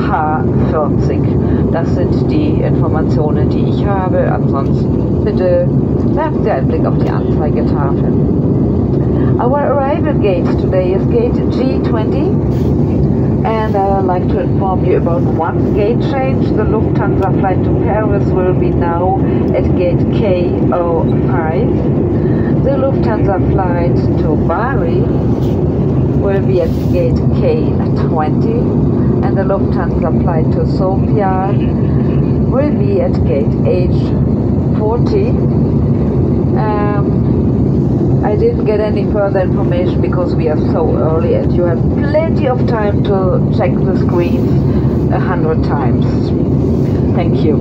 H40. Das sind die Informationen, die ich habe. Ansonsten bitte werfen Sie einen Blick auf die Anzeigetafel. Our arrival gate today is gate G20, and I'd like to inform you about one gate change. The Lufthansa flight to Paris will be now at gate K05. The Lufthansa flight to Bari will be at gate K20, and the Lufthansa flight to Sofia will be at gate H40. I didn't get any further information because we are so early, and you have plenty of time to check the screens 100 times. Thank you.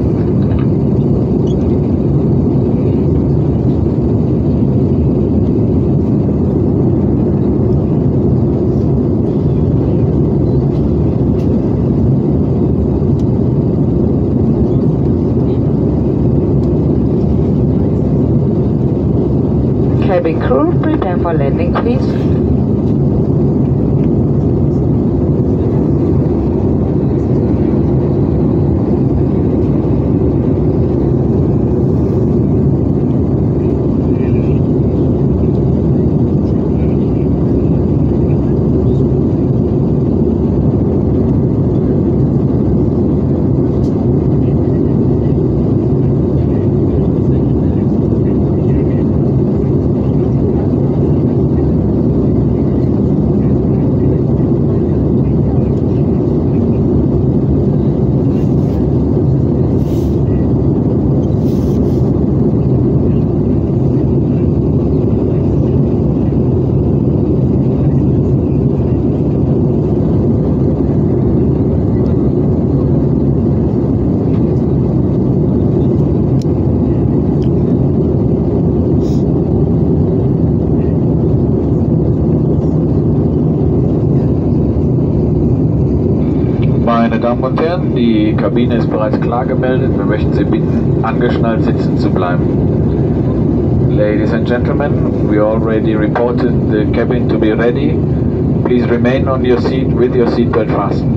Cabin crew, prepare for landing, please. Meine Damen und Herren, die Kabine ist bereits klar gemeldet. Wir möchten Sie bitten, angeschnallt sitzen zu bleiben. Ladies and gentlemen, we already reported the cabin to be ready. Please remain on your seat with your seatbelt fastened.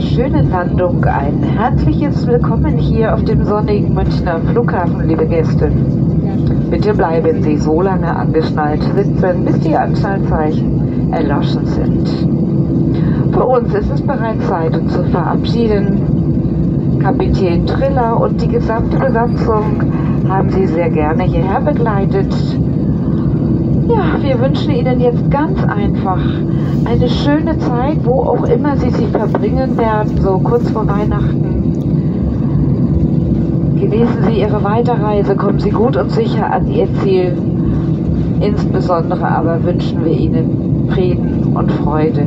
schönen Landung ein herzliches Willkommen hier auf dem sonnigen Münchner Flughafen, liebe Gäste. Bitte bleiben Sie so lange angeschnallt sitzen, bis die Anschnallzeichen erloschen sind. Für uns ist es bereits Zeit, uns zu verabschieden. Kapitän Triller und die gesamte Besatzung haben Sie sehr gerne hierher begleitet. Ja, wir wünschen Ihnen jetzt ganz einfach eine schöne Zeit, wo auch immer Sie sie verbringen werden, so kurz vor Weihnachten. Genießen Sie Ihre Weiterreise, kommen Sie gut und sicher an Ihr Ziel. Insbesondere aber wünschen wir Ihnen Frieden und Freude.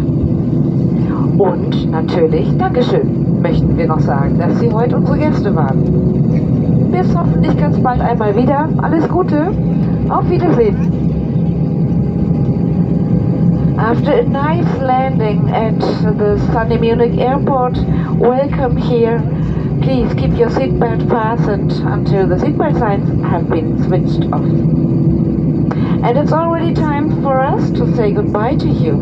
Und natürlich Dankeschön, möchten wir noch sagen, dass Sie heute unsere Gäste waren. Bis hoffentlich ganz bald einmal wieder. Alles Gute, auf Wiedersehen. After a nice landing at the sunny Munich airport, welcome here. Please keep your seatbelt fastened until the seatbelt signs have been switched off. And it's already time for us to say goodbye to you.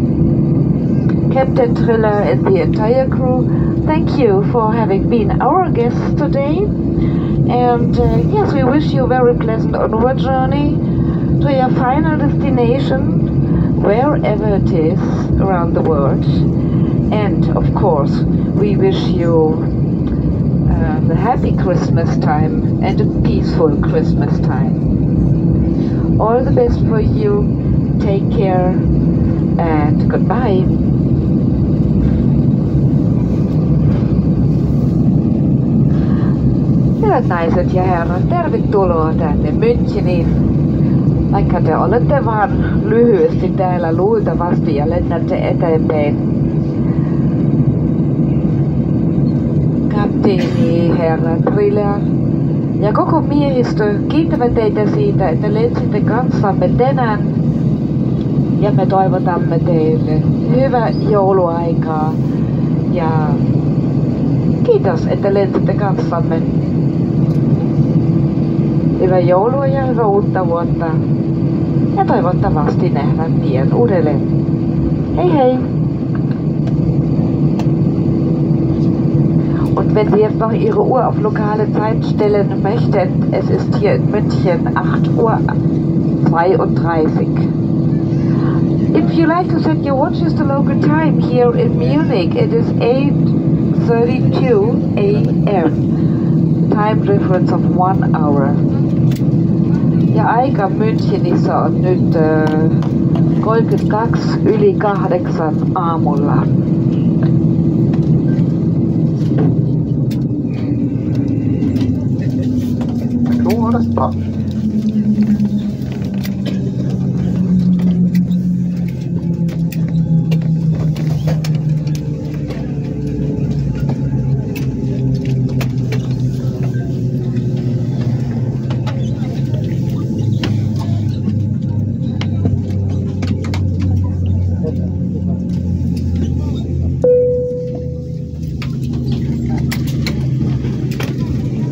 Captain Triller and the entire crew, thank you for having been our guests today. And yes, we wish you a very pleasant onward journey to your final destination, wherever it is around the world. And of course, we wish you a happy Christmas time and a peaceful Christmas time. All the best for you. Take care and goodbye. Hyvät naiset ja herrat, tervetuloa tänne Müncheniin. Vaikka te olette vaan lyhyesti täällä luultavasti ja lennätte eteenpäin. Kapteeni herra Triller ja koko miehistö kiittävät teitä siitä, että lensitte kanssamme tänään. Ja me toivotamme teille hyvää jouluaikaa ja kiitos, että lensitte kanssamme. Hyvää joulua ja hyvää uutta vuotta. Ja toivottavasti nähdään pian uudelleen. Hei hei! Und wenn Sie jetzt noch Ihre Uhr auf lokale Zeit stellen möchten, es ist hier in München 8:32 Uhr. If you like to set your watches to local time here in Munich, it is 8:32 a.m. Time difference of 1 hour. Ja aika Münchenissä on nyt 32:08 aamulla.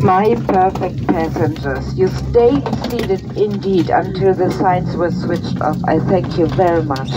My perfect passengers, you stayed seated indeed until the signs were switched off. I thank you very much.